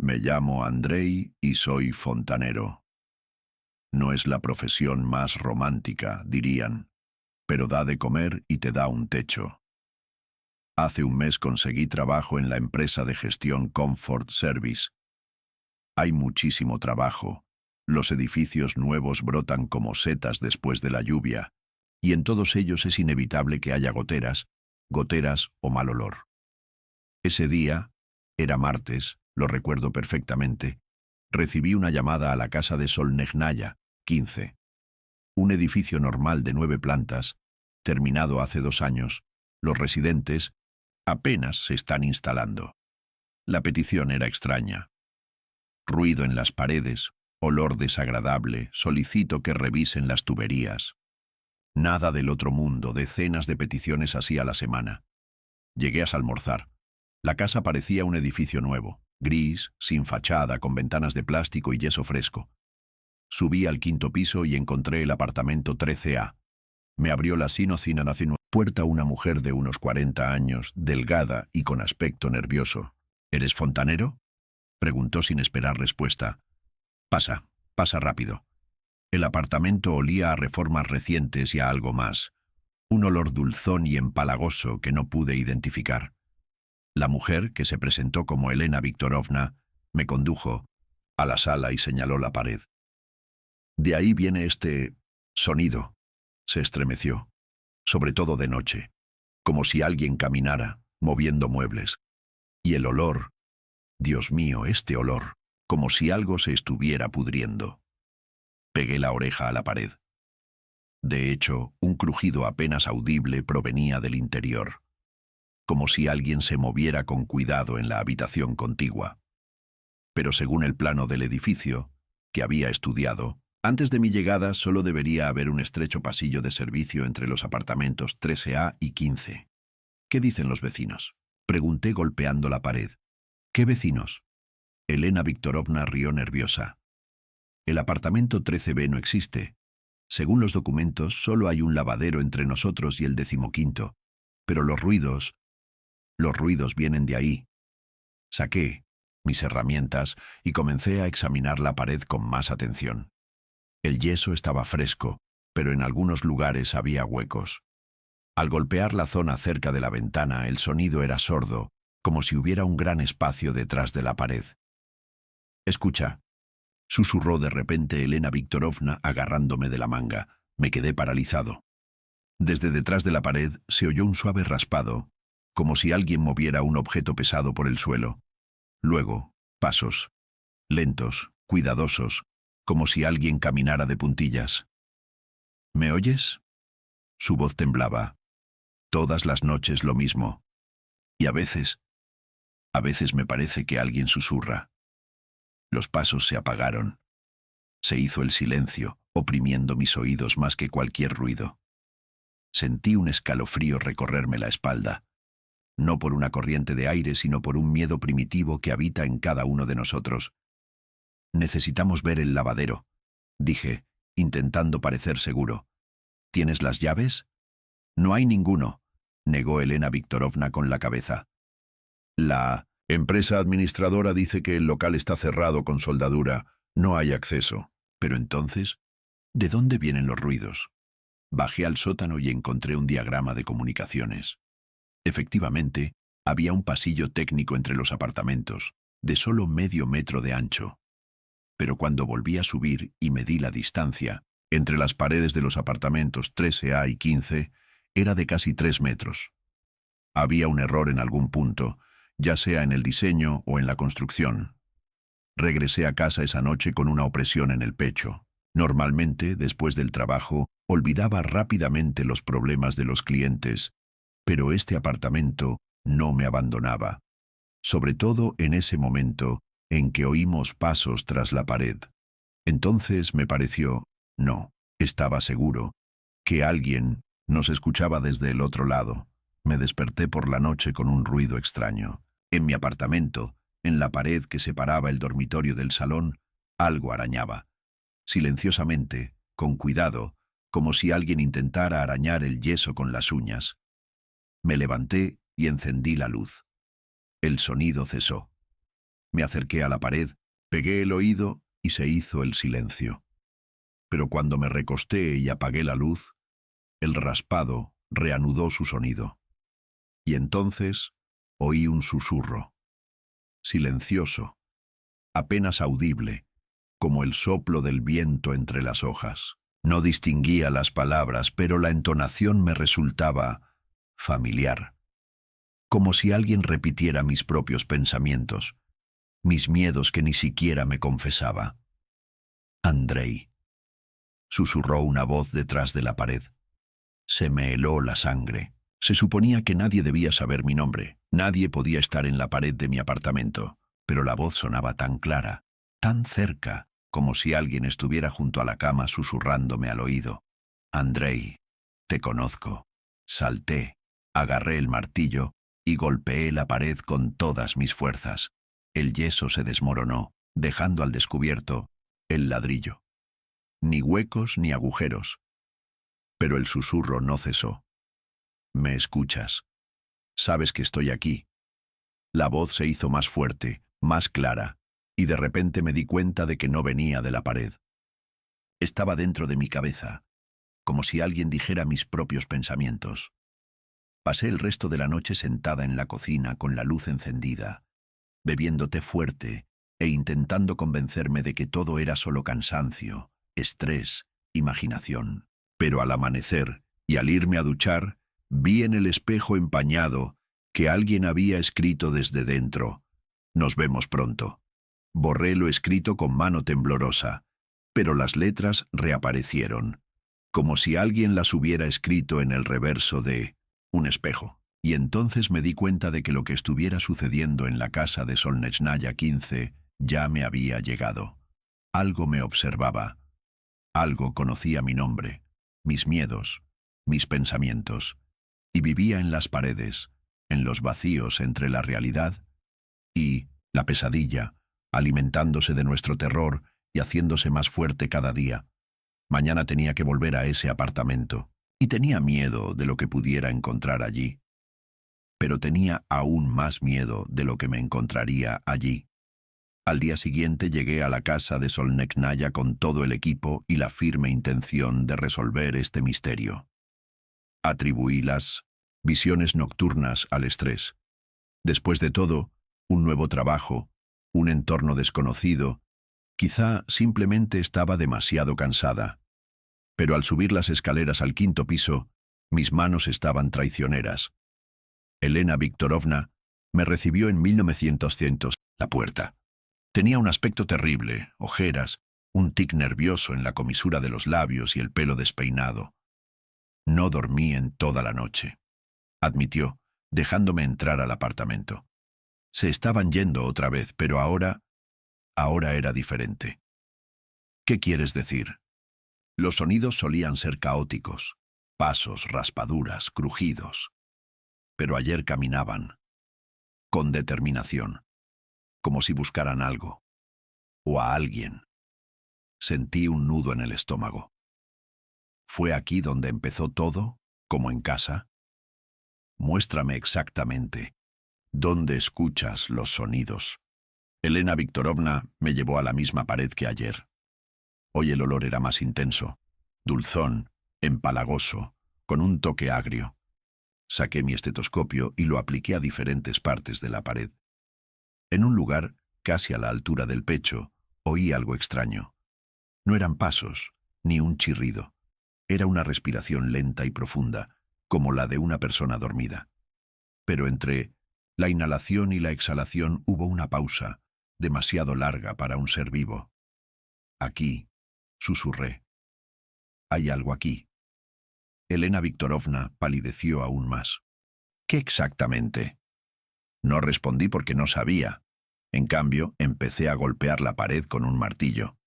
Me llamo Andrei y soy fontanero. No es la profesión más romántica, dirían, pero da de comer y te da un techo. Hace un mes conseguí trabajo en la empresa de gestión Comfort Service. Hay muchísimo trabajo. Los edificios nuevos brotan como setas después de la lluvia, y en todos ellos es inevitable que haya goteras o mal olor. Ese día, era martes, lo recuerdo perfectamente, recibí una llamada a la casa de Solnegnaya, 15. Un edificio normal de 9 plantas, terminado hace 2 años. Los residentes apenas se están instalando. La petición era extraña. Ruido en las paredes, olor desagradable, solicito que revisen las tuberías. Nada del otro mundo, decenas de peticiones así a la semana. Llegué a almorzar. La casa parecía un edificio nuevo, gris, sin fachada, con ventanas de plástico y yeso fresco. Subí al 5.º piso y encontré el apartamento 13A. Me abrió la puerta una mujer de unos 40 años, delgada y con aspecto nervioso. ¿Eres fontanero?, preguntó sin esperar respuesta. Pasa rápido. El apartamento olía a reformas recientes y a algo más. Un olor dulzón y empalagoso que no pude identificar. La mujer, que se presentó como Elena Viktorovna, me condujo a la sala y señaló la pared. De ahí viene este sonido. Se estremeció, sobre todo de noche, como si alguien caminara, moviendo muebles. Y el olor, Dios mío, este olor, como si algo se estuviera pudriendo. Pegué la oreja a la pared. De hecho, un crujido apenas audible provenía del interior, como si alguien se moviera con cuidado en la habitación contigua. Pero según el plano del edificio, que había estudiado, antes de mi llegada solo debería haber un estrecho pasillo de servicio entre los apartamentos 13A y 15. ¿Qué dicen los vecinos?, pregunté golpeando la pared. ¿Qué vecinos? Elena Viktorovna rió nerviosa. El apartamento 13B no existe. Según los documentos, solo hay un lavadero entre nosotros y el 15.º, pero los ruidos vienen de ahí. Saqué mis herramientas y comencé a examinar la pared con más atención. El yeso estaba fresco, pero en algunos lugares había huecos. Al golpear la zona cerca de la ventana, el sonido era sordo, como si hubiera un gran espacio detrás de la pared. «Escucha», susurró de repente Elena Viktorovna agarrándome de la manga. Me quedé paralizado. Desde detrás de la pared se oyó un suave raspado, como si alguien moviera un objeto pesado por el suelo. Luego, pasos, lentos, cuidadosos, como si alguien caminara de puntillas. ¿Me oyes? Su voz temblaba. Todas las noches lo mismo. Y a veces me parece que alguien susurra. Los pasos se apagaron. Se hizo el silencio, oprimiendo mis oídos más que cualquier ruido. Sentí un escalofrío recorrerme la espalda, no por una corriente de aire, sino por un miedo primitivo que habita en cada uno de nosotros. «Necesitamos ver el lavadero», dije, intentando parecer seguro. «¿Tienes las llaves?» «No hay ninguno», negó Elena Viktorovna con la cabeza. «La empresa administradora dice que el local está cerrado con soldadura. No hay acceso». «Pero entonces, ¿de dónde vienen los ruidos?» Bajé al sótano y encontré un diagrama de comunicaciones. Efectivamente, había un pasillo técnico entre los apartamentos, de solo medio metro de ancho. Pero cuando volví a subir y medí la distancia entre las paredes de los apartamentos 13A y 15, era de casi 3 metros. Había un error en algún punto, ya sea en el diseño o en la construcción. Regresé a casa esa noche con una opresión en el pecho. Normalmente, después del trabajo, olvidaba rápidamente los problemas de los clientes, pero este apartamento no me abandonaba, sobre todo en ese momento en que oímos pasos tras la pared. Entonces me pareció, no, estaba seguro, que alguien nos escuchaba desde el otro lado. Me desperté por la noche con un ruido extraño. En mi apartamento, en la pared que separaba el dormitorio del salón, algo arañaba. Silenciosamente, con cuidado, como si alguien intentara arañar el yeso con las uñas. Me levanté y encendí la luz. El sonido cesó. Me acerqué a la pared, pegué el oído y se hizo el silencio. Pero cuando me recosté y apagué la luz, el raspado reanudó su sonido. Y entonces oí un susurro, silencioso, apenas audible, como el soplo del viento entre las hojas. No distinguía las palabras, pero la entonación me resultaba familiar, como si alguien repitiera mis propios pensamientos, mis miedos que ni siquiera me confesaba. Andrei, susurró una voz detrás de la pared. Se me heló la sangre. Se suponía que nadie debía saber mi nombre, nadie podía estar en la pared de mi apartamento, pero la voz sonaba tan clara, tan cerca, como si alguien estuviera junto a la cama susurrándome al oído. Andrei, te conozco. Salté, agarré el martillo y golpeé la pared con todas mis fuerzas. El yeso se desmoronó, dejando al descubierto el ladrillo. Ni huecos ni agujeros. Pero el susurro no cesó. ¿Me escuchas? Sabes que estoy aquí. La voz se hizo más fuerte, más clara, y de repente me di cuenta de que no venía de la pared. Estaba dentro de mi cabeza, como si alguien dijera mis propios pensamientos. Pasé el resto de la noche sentada en la cocina con la luz encendida, bebiendo té fuerte e intentando convencerme de que todo era solo cansancio, estrés, imaginación. Pero al amanecer, y al irme a duchar, vi en el espejo empañado que alguien había escrito desde dentro: «Nos vemos pronto». Borré lo escrito con mano temblorosa, pero las letras reaparecieron, como si alguien las hubiera escrito en el reverso de un espejo. Y entonces me di cuenta de que lo que estuviera sucediendo en la casa de Solnechnaya 15 ya me había llegado. Algo me observaba. Algo conocía mi nombre, mis miedos, mis pensamientos, y vivía en las paredes, en los vacíos entre la realidad y la pesadilla, alimentándose de nuestro terror y haciéndose más fuerte cada día. Mañana tenía que volver a ese apartamento, y tenía miedo de lo que pudiera encontrar allí. Pero tenía aún más miedo de lo que me encontraría allí. Al día siguiente llegué a la casa de Solnechnaya con todo el equipo y la firme intención de resolver este misterio. Atribuí las visiones nocturnas al estrés. Después de todo, un nuevo trabajo, un entorno desconocido, quizá simplemente estaba demasiado cansada. Pero al subir las escaleras al 5.º piso, mis manos estaban traicioneras. Elena Viktorovna me recibió en 1900, la puerta. Tenía un aspecto terrible, ojeras, un tic nervioso en la comisura de los labios y el pelo despeinado. No dormí en toda la noche, admitió, dejándome entrar al apartamento. Se estaban yendo otra vez, pero ahora era diferente. ¿Qué quieres decir? Los sonidos solían ser caóticos, pasos, raspaduras, crujidos. Pero ayer caminaban, con determinación, como si buscaran algo, o a alguien. Sentí un nudo en el estómago. ¿Fue aquí donde empezó todo, como en casa? Muéstrame exactamente dónde escuchas los sonidos. Elena Viktorovna me llevó a la misma pared que ayer. Hoy el olor era más intenso, dulzón, empalagoso, con un toque agrio. Saqué mi estetoscopio y lo apliqué a diferentes partes de la pared. En un lugar, casi a la altura del pecho, oí algo extraño. No eran pasos, ni un chirrido. Era una respiración lenta y profunda, como la de una persona dormida. Pero entre la inhalación y la exhalación hubo una pausa, demasiado larga para un ser vivo. Aquí, susurré. Hay algo aquí. Elena Viktorovna palideció aún más. ¿Qué exactamente? No respondí porque no sabía. En cambio, empecé a golpear la pared con un martillo.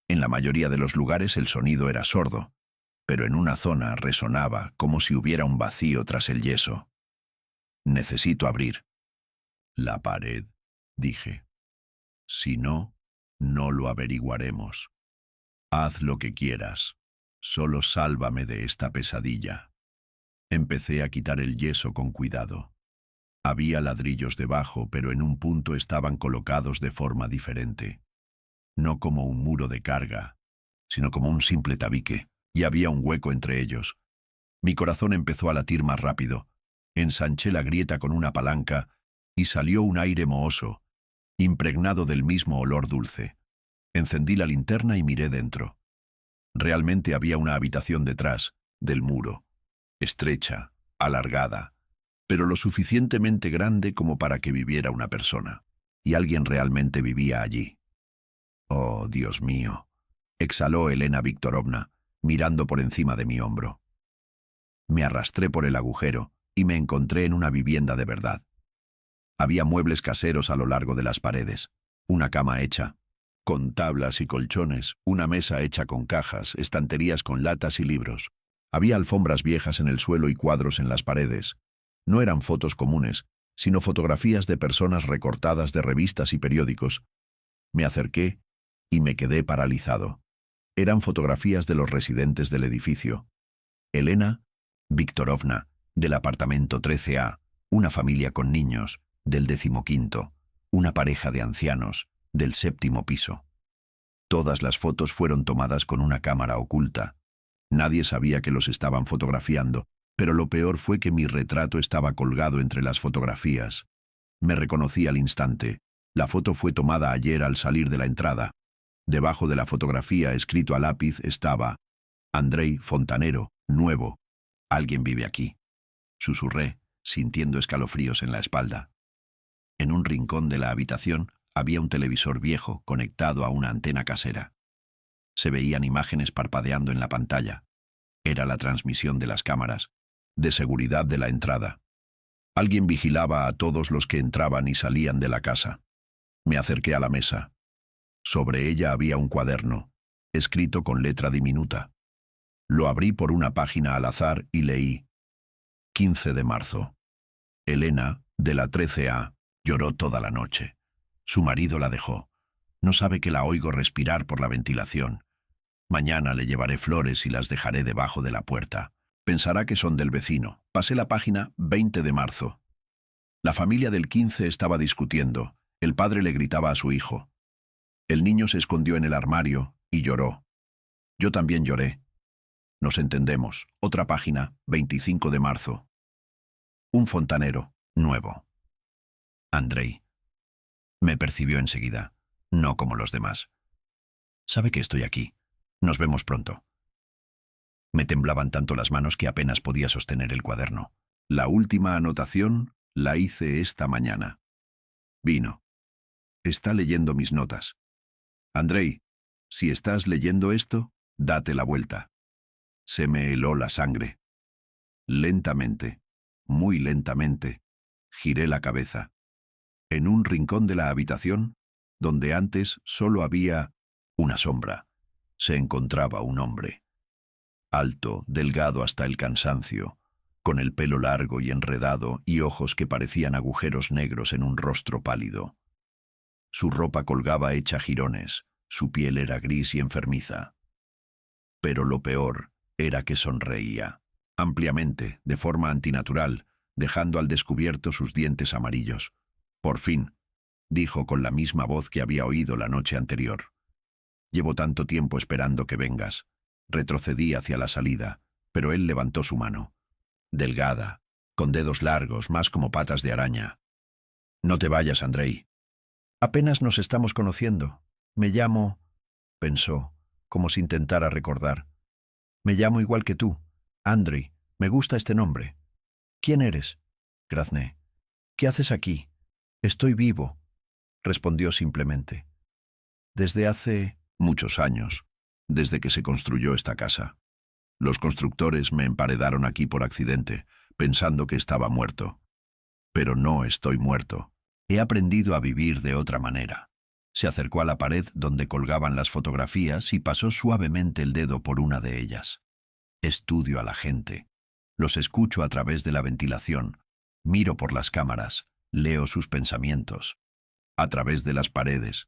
En la mayoría de los lugares el sonido era sordo, pero en una zona resonaba como si hubiera un vacío tras el yeso. Necesito abrir la pared, dije. Si no, no lo averiguaremos. Haz lo que quieras. Solo sálvame de esta pesadilla. Empecé a quitar el yeso con cuidado. Había ladrillos debajo, pero en un punto estaban colocados de forma diferente. No como un muro de carga, sino como un simple tabique, y había un hueco entre ellos. Mi corazón empezó a latir más rápido. Ensanché la grieta con una palanca y salió un aire mohoso, impregnado del mismo olor dulce. Encendí la linterna y miré dentro. Realmente había una habitación detrás del muro, estrecha, alargada, pero lo suficientemente grande como para que viviera una persona. Y alguien realmente vivía allí. «Oh, Dios mío», exhaló Elena Viktorovna, mirando por encima de mi hombro. Me arrastré por el agujero y me encontré en una vivienda de verdad. Había muebles caseros a lo largo de las paredes, una cama hecha, con tablas y colchones, una mesa hecha con cajas, estanterías con latas y libros. Había alfombras viejas en el suelo y cuadros en las paredes. No eran fotos comunes, sino fotografías de personas recortadas de revistas y periódicos. Me acerqué y me quedé paralizado. Eran fotografías de los residentes del edificio. Elena Viktorovna, del apartamento 13A, una familia con niños, del 15º, una pareja de ancianos, del 7º piso. Todas las fotos fueron tomadas con una cámara oculta. Nadie sabía que los estaban fotografiando, pero lo peor fue que mi retrato estaba colgado entre las fotografías. Me reconocí al instante. La foto fue tomada ayer al salir de la entrada. Debajo de la fotografía, escrito a lápiz, estaba «Andrei Fontanero, nuevo. Alguien vive aquí», susurré, sintiendo escalofríos en la espalda. En un rincón de la habitación había un televisor viejo conectado a una antena casera. Se veían imágenes parpadeando en la pantalla. Era la transmisión de las cámaras de seguridad de la entrada. Alguien vigilaba a todos los que entraban y salían de la casa. Me acerqué a la mesa. Sobre ella había un cuaderno, escrito con letra diminuta. Lo abrí por una página al azar y leí: 15 de marzo. Elena, de la 13A, lloró toda la noche. Su marido la dejó. No sabe que la oigo respirar por la ventilación. Mañana le llevaré flores y las dejaré debajo de la puerta. Pensará que son del vecino. Pasé la página 20 de marzo. La familia del 15 estaba discutiendo. El padre le gritaba a su hijo. El niño se escondió en el armario y lloró. Yo también lloré. Nos entendemos. Otra página, 25 de marzo. Un fontanero, nuevo. Andrei. Me percibió enseguida, no como los demás. Sabe que estoy aquí. Nos vemos pronto. Me temblaban tanto las manos que apenas podía sostener el cuaderno. La última anotación la hice esta mañana. Vino. Está leyendo mis notas. Andrei, si estás leyendo esto, date la vuelta. Se me heló la sangre. Lentamente, muy lentamente, giré la cabeza. En un rincón de la habitación, donde antes solo había una sombra, se encontraba un hombre. Alto, delgado hasta el cansancio, con el pelo largo y enredado y ojos que parecían agujeros negros en un rostro pálido. Su ropa colgaba hecha jirones, su piel era gris y enfermiza. Pero lo peor era que sonreía, ampliamente, de forma antinatural, dejando al descubierto sus dientes amarillos. «Por fin», dijo con la misma voz que había oído la noche anterior. «Llevo tanto tiempo esperando que vengas». Retrocedí hacia la salida, pero él levantó su mano. Delgada, con dedos largos, más como patas de araña. «No te vayas, Andrei. Apenas nos estamos conociendo. Me llamo...», pensó, como si intentara recordar. «Me llamo igual que tú, Andrei. Me gusta este nombre». «¿Quién eres?», grazné. «¿Qué haces aquí?». «Estoy vivo», respondió simplemente. «Desde hace muchos años, desde que se construyó esta casa. Los constructores me emparedaron aquí por accidente, pensando que estaba muerto. Pero no estoy muerto. He aprendido a vivir de otra manera». Se acercó a la pared donde colgaban las fotografías y pasó suavemente el dedo por una de ellas. Estudio a la gente. Los escucho a través de la ventilación. Miro por las cámaras. Leo sus pensamientos. A través de las paredes.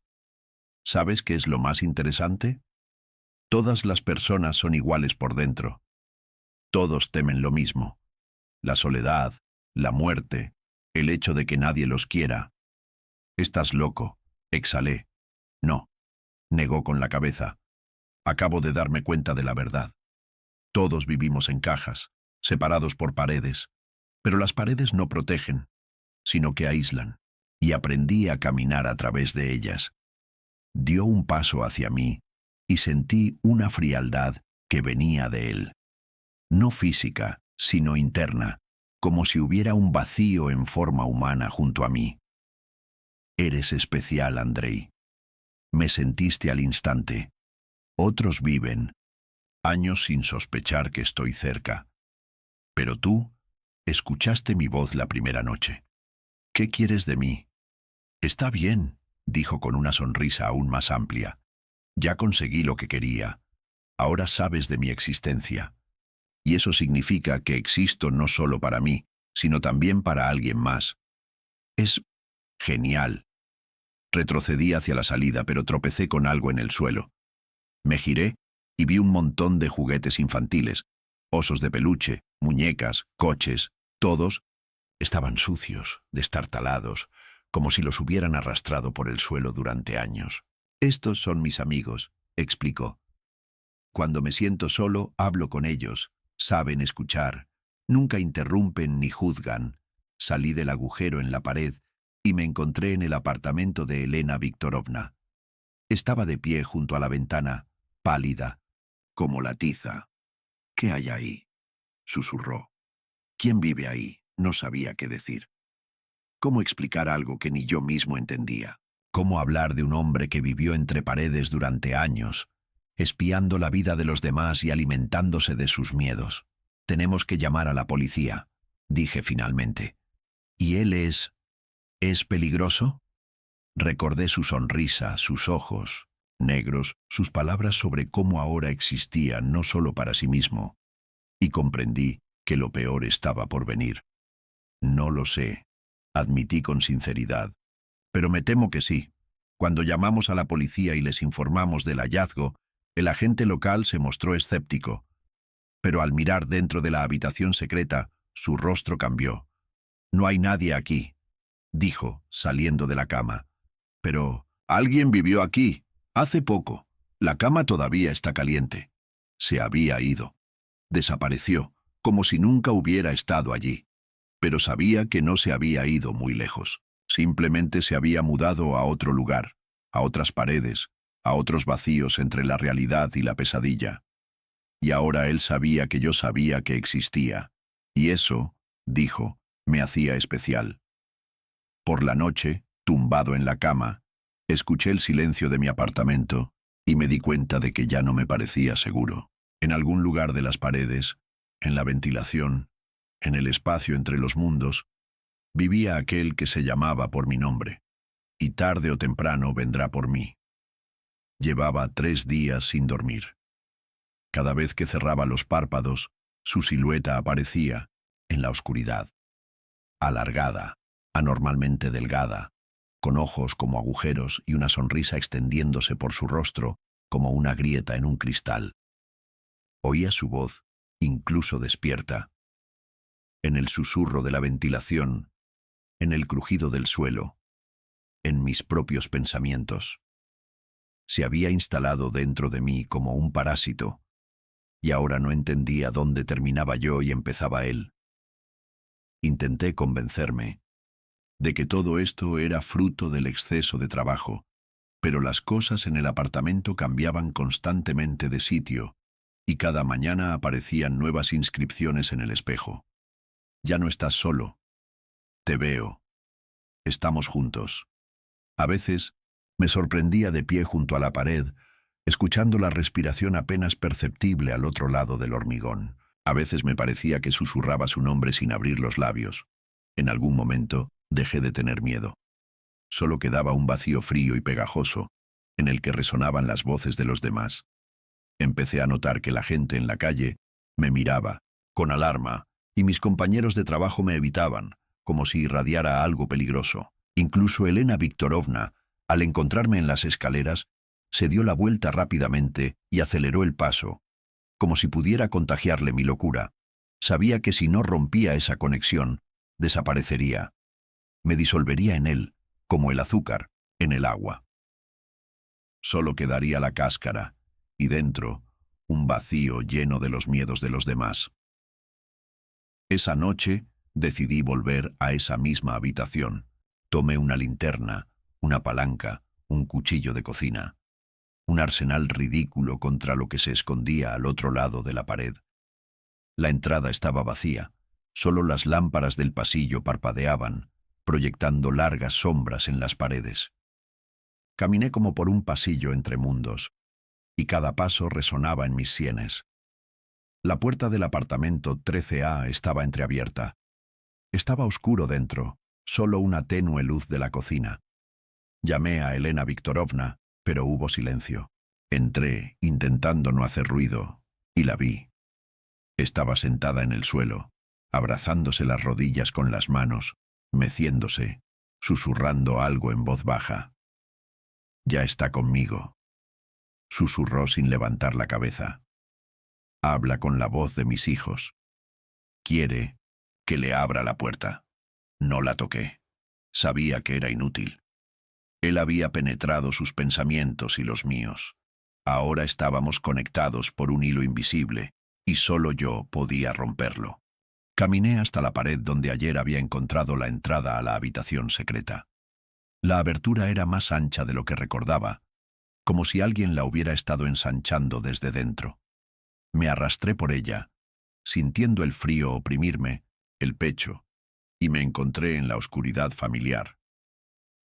¿Sabes qué es lo más interesante? Todas las personas son iguales por dentro. Todos temen lo mismo. La soledad, la muerte, El hecho de que nadie los quiera. Estás loco, exhalé. No, negó con la cabeza. Acabo de darme cuenta de la verdad. Todos vivimos en cajas, separados por paredes, pero las paredes no protegen, sino que aíslan, y aprendí a caminar a través de ellas. Dio un paso hacia mí y sentí una frialdad que venía de él. No física, sino interna, como si hubiera un vacío en forma humana junto a mí. Eres especial, Andrei. Me sentiste al instante. Otros viven años sin sospechar que estoy cerca. Pero tú escuchaste mi voz la primera noche. ¿Qué quieres de mí? Está bien, dijo con una sonrisa aún más amplia. Ya conseguí lo que quería. Ahora sabes de mi existencia. Y eso significa que existo no solo para mí, sino también para alguien más. Es genial. Retrocedí hacia la salida, pero tropecé con algo en el suelo. Me giré y vi un montón de juguetes infantiles, osos de peluche, muñecas, coches, todos estaban sucios, destartalados, como si los hubieran arrastrado por el suelo durante años. Estos son mis amigos, explicó. Cuando me siento solo, hablo con ellos. Saben escuchar, nunca interrumpen ni juzgan. Salí del agujero en la pared y me encontré en el apartamento de Elena Viktorovna. Estaba de pie junto a la ventana, pálida, como la tiza. ¿Qué hay ahí?, susurró. ¿Quién vive ahí? No sabía qué decir. ¿Cómo explicar algo que ni yo mismo entendía? ¿Cómo hablar de un hombre que vivió entre paredes durante años, espiando la vida de los demás y alimentándose de sus miedos? Tenemos que llamar a la policía, dije finalmente. ¿Y él es peligroso? Recordé su sonrisa, sus ojos negros, sus palabras sobre cómo ahora existía no solo para sí mismo, y comprendí que lo peor estaba por venir. No lo sé, admití con sinceridad, pero me temo que sí. Cuando llamamos a la policía y les informamos del hallazgo, el agente local se mostró escéptico, pero al mirar dentro de la habitación secreta, su rostro cambió. No hay nadie aquí, dijo, saliendo de la cama. Pero alguien vivió aquí, hace poco. La cama todavía está caliente. Se había ido. Desapareció, como si nunca hubiera estado allí. Pero sabía que no se había ido muy lejos. Simplemente se había mudado a otro lugar, a otras paredes, a otros vacíos entre la realidad y la pesadilla. Y ahora él sabía que yo sabía que existía. Y eso, dijo, me hacía especial. Por la noche, tumbado en la cama, escuché el silencio de mi apartamento y me di cuenta de que ya no me parecía seguro. En algún lugar de las paredes, en la ventilación, en el espacio entre los mundos, vivía aquel que se llamaba por mi nombre, y tarde o temprano vendrá por mí. Llevaba 3 días sin dormir. Cada vez que cerraba los párpados, su silueta aparecía en la oscuridad, alargada, anormalmente delgada, con ojos como agujeros y una sonrisa extendiéndose por su rostro como una grieta en un cristal. Oía su voz, incluso despierta, en el susurro de la ventilación, en el crujido del suelo, en mis propios pensamientos. Se había instalado dentro de mí como un parásito, y ahora no entendía dónde terminaba yo y empezaba él. Intenté convencerme de que todo esto era fruto del exceso de trabajo, pero las cosas en el apartamento cambiaban constantemente de sitio, y cada mañana aparecían nuevas inscripciones en el espejo. Ya no estás solo. Te veo. Estamos juntos. A veces me sorprendía de pie junto a la pared, escuchando la respiración apenas perceptible al otro lado del hormigón. A veces me parecía que susurraba su nombre sin abrir los labios. En algún momento dejé de tener miedo. Solo quedaba un vacío frío y pegajoso, en el que resonaban las voces de los demás. Empecé a notar que la gente en la calle me miraba, con alarma, y mis compañeros de trabajo me evitaban, como si irradiara algo peligroso. Incluso Elena Viktorovna, al encontrarme en las escaleras, se dio la vuelta rápidamente y aceleró el paso, como si pudiera contagiarle mi locura. Sabía que si no rompía esa conexión, desaparecería. Me disolvería en él, como el azúcar, en el agua. Solo quedaría la cáscara, y dentro, un vacío lleno de los miedos de los demás. Esa noche, decidí volver a esa misma habitación. Tomé una linterna, una palanca, un cuchillo de cocina. Un arsenal ridículo contra lo que se escondía al otro lado de la pared. La entrada estaba vacía, solo las lámparas del pasillo parpadeaban, proyectando largas sombras en las paredes. Caminé como por un pasillo entre mundos, y cada paso resonaba en mis sienes. La puerta del apartamento 13A estaba entreabierta. Estaba oscuro dentro, solo una tenue luz de la cocina. Llamé a Elena Viktorovna, pero hubo silencio. Entré, intentando no hacer ruido, y la vi. Estaba sentada en el suelo, abrazándose las rodillas con las manos, meciéndose, susurrando algo en voz baja. «Ya está conmigo», susurró sin levantar la cabeza. «Habla con la voz de mis hijos. Quiere que le abra la puerta». No la toqué. Sabía que era inútil. Él había penetrado sus pensamientos y los míos. Ahora estábamos conectados por un hilo invisible, y solo yo podía romperlo. Caminé hasta la pared donde ayer había encontrado la entrada a la habitación secreta. La abertura era más ancha de lo que recordaba, como si alguien la hubiera estado ensanchando desde dentro. Me arrastré por ella, sintiendo el frío oprimirme, el pecho, y me encontré en la oscuridad familiar.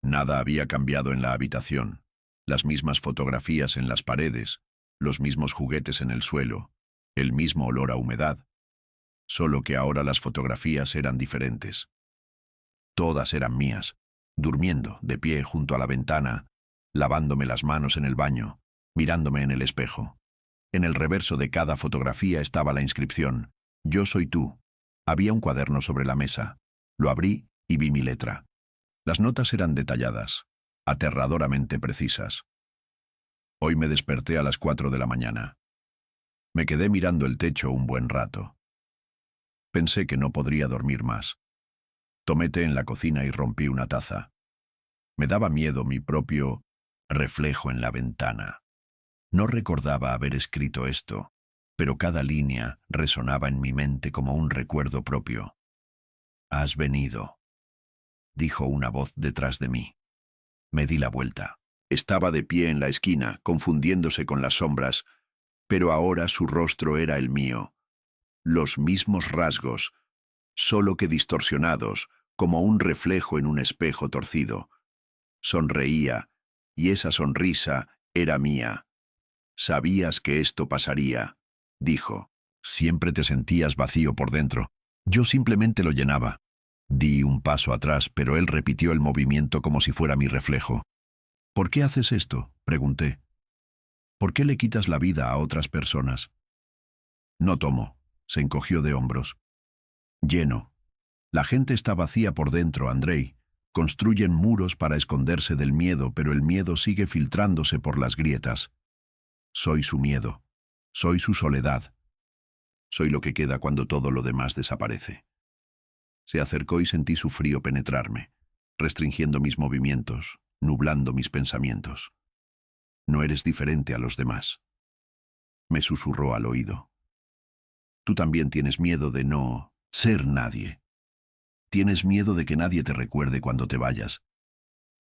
Nada había cambiado en la habitación, las mismas fotografías en las paredes, los mismos juguetes en el suelo, el mismo olor a humedad, solo que ahora las fotografías eran diferentes. Todas eran mías, durmiendo, de pie junto a la ventana, lavándome las manos en el baño, mirándome en el espejo. En el reverso de cada fotografía estaba la inscripción: «Yo soy tú». Había un cuaderno sobre la mesa. Lo abrí y vi mi letra. Las notas eran detalladas, aterradoramente precisas. Hoy me desperté a las 4 de la mañana. Me quedé mirando el techo un buen rato. Pensé que no podría dormir más. Tomé té en la cocina y rompí una taza. Me daba miedo mi propio reflejo en la ventana. No recordaba haber escrito esto, pero cada línea resonaba en mi mente como un recuerdo propio. «Has venido», dijo una voz detrás de mí. Me di la vuelta. Estaba de pie en la esquina, confundiéndose con las sombras, pero ahora su rostro era el mío. Los mismos rasgos, solo que distorsionados, como un reflejo en un espejo torcido. Sonreía, y esa sonrisa era mía. «Sabías que esto pasaría», dijo. «Siempre te sentías vacío por dentro. Yo simplemente lo llenaba». Di un paso atrás, pero él repitió el movimiento como si fuera mi reflejo. «¿Por qué haces esto?», pregunté. «¿Por qué le quitas la vida a otras personas?». «No tomo», se encogió de hombros. «Lleno. La gente está vacía por dentro, Andrei. Construyen muros para esconderse del miedo, pero el miedo sigue filtrándose por las grietas. Soy su miedo. Soy su soledad. Soy lo que queda cuando todo lo demás desaparece». Se acercó y sentí su frío penetrarme, restringiendo mis movimientos, nublando mis pensamientos. «No eres diferente a los demás», me susurró al oído. «Tú también tienes miedo de no ser nadie. Tienes miedo de que nadie te recuerde cuando te vayas.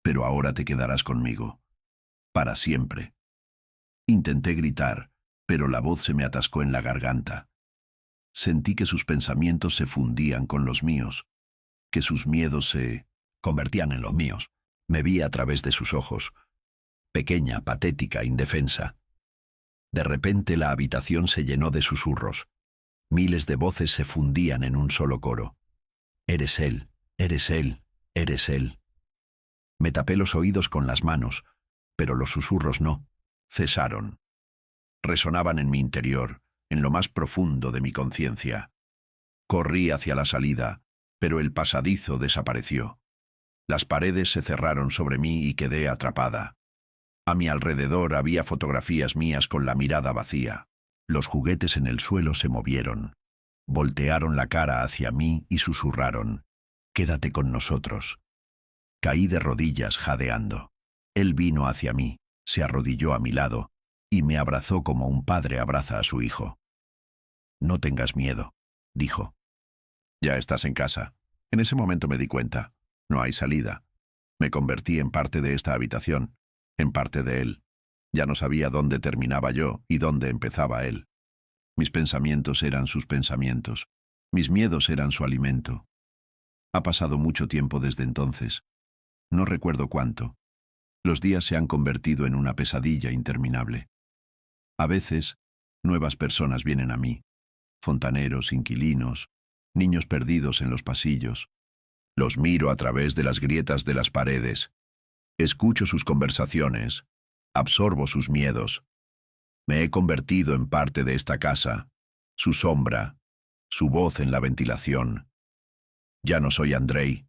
Pero ahora te quedarás conmigo. Para siempre». Intenté gritar, pero la voz se me atascó en la garganta. Sentí que sus pensamientos se fundían con los míos, que sus miedos se convertían en los míos. Me vi a través de sus ojos, pequeña, patética, indefensa. De repente la habitación se llenó de susurros. Miles de voces se fundían en un solo coro. «Eres él, eres él, eres él». Me tapé los oídos con las manos, pero los susurros no, cesaron. Resonaban en mi interior, en lo más profundo de mi conciencia. Corrí hacia la salida, pero el pasadizo desapareció. Las paredes se cerraron sobre mí y quedé atrapada. A mi alrededor había fotografías mías con la mirada vacía. Los juguetes en el suelo se movieron. Voltearon la cara hacia mí y susurraron: «Quédate con nosotros. Caí de rodillas jadeando. Él vino hacia mí, se arrodilló a mi lado y me abrazó como un padre abraza a su hijo. «No tengas miedo», dijo. «Ya estás en casa». En ese momento me di cuenta. No hay salida. Me convertí en parte de esta habitación, en parte de él. Ya no sabía dónde terminaba yo y dónde empezaba él. Mis pensamientos eran sus pensamientos. Mis miedos eran su alimento. Ha pasado mucho tiempo desde entonces. No recuerdo cuánto. Los días se han convertido en una pesadilla interminable. A veces, nuevas personas vienen a mí. Fontaneros, inquilinos, niños perdidos en los pasillos. Los miro a través de las grietas de las paredes. Escucho sus conversaciones. Absorbo sus miedos. Me he convertido en parte de esta casa, su sombra, su voz en la ventilación. Ya no soy Andrei,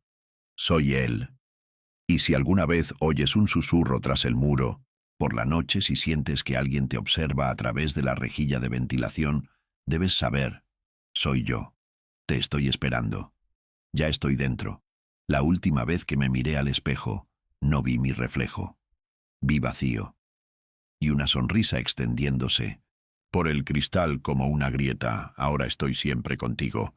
soy él. Y si alguna vez oyes un susurro tras el muro, por la noche si sientes que alguien te observa a través de la rejilla de ventilación, debes saber, soy yo. Te estoy esperando. Ya estoy dentro. La última vez que me miré al espejo, no vi mi reflejo. Vi vacío. Y una sonrisa extendiéndose. Por el cristal como una grieta, ahora estoy siempre contigo.